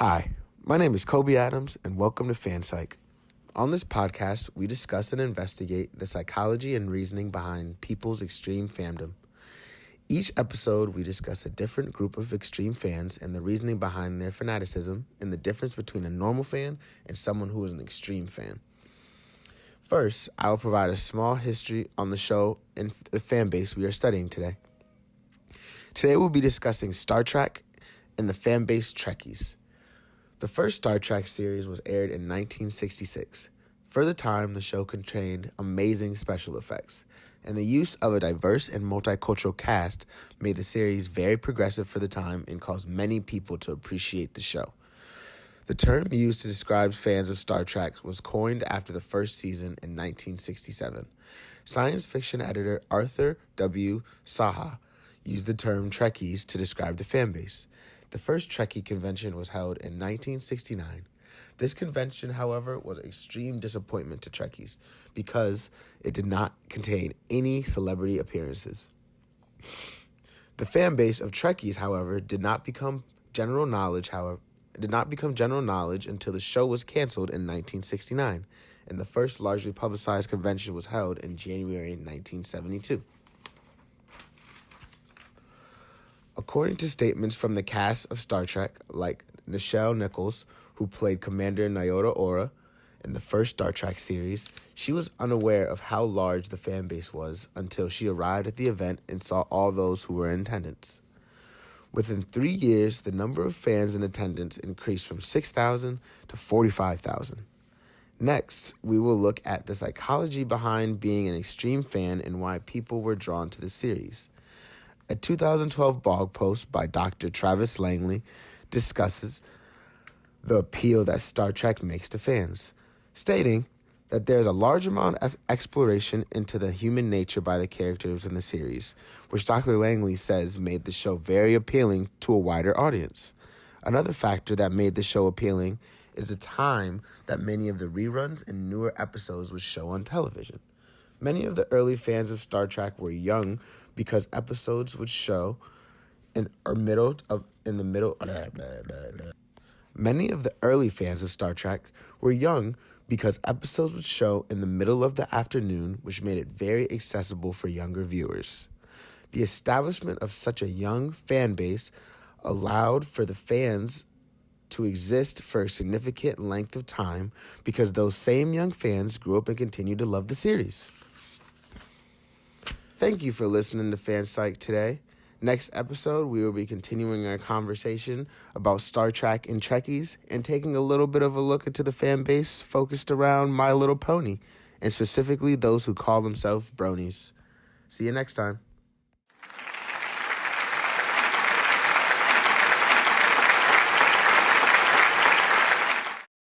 Hi, my name is Kobe Adams, and welcome to FanPsych. On this podcast, we discuss and investigate the psychology and reasoning behind people's extreme fandom. Each episode, we discuss a different group of extreme fans and the reasoning behind their fanaticism and the difference between a normal fan and someone who is an extreme fan. First, I will provide a small history on the show and the fan base we are studying today. Today, we'll be discussing Star Trek and the fan base Trekkies. The first Star Trek series was aired in 1966. For the time, the show contained amazing special effects, and the use of a diverse and multicultural cast made the series very progressive for the time and caused many people to appreciate the show. The term used to describe fans of Star Trek was coined after the first season in 1967. Science fiction editor Arthur W. Saha used the term Trekkies to describe the fan base. The first Trekkie convention was held in 1969. This convention, however, was an extreme disappointment to Trekkies because it did not contain any celebrity appearances. The fan base of Trekkies, however, did not become general knowledge until the show was canceled in 1969, and the first largely publicized convention was held in January 1972. According to statements from the cast of Star Trek, like Nichelle Nichols, who played Commander Nyota Ora in the first Star Trek series, she was unaware of how large the fan base was until she arrived at the event and saw all those who were in attendance. Within 3 years, the number of fans in attendance increased from 6,000 to 45,000. Next, we will look at the psychology behind being an extreme fan and why people were drawn to the series. A 2012 blog post by Dr. Travis Langley discusses the appeal that Star Trek makes to fans, stating that there is a large amount of exploration into the human nature by the characters in the series, which Dr. Langley says made the show very appealing to a wider audience. Another factor that made the show appealing is the time that many of the reruns and newer episodes would show on television. Many of the early fans of Star Trek were young because episodes would show Many of the early fans of Star Trek were young because episodes would show in the middle of the afternoon, which made it very accessible for younger viewers. The establishment of such a young fan base allowed for the fans to exist for a significant length of time because those same young fans grew up and continued to love the series. Thank you for listening to FanPsych today. Next episode, we will be continuing our conversation about Star Trek and Trekkies and taking a little bit of a look into the fan base focused around My Little Pony, and specifically those who call themselves bronies. See you next time.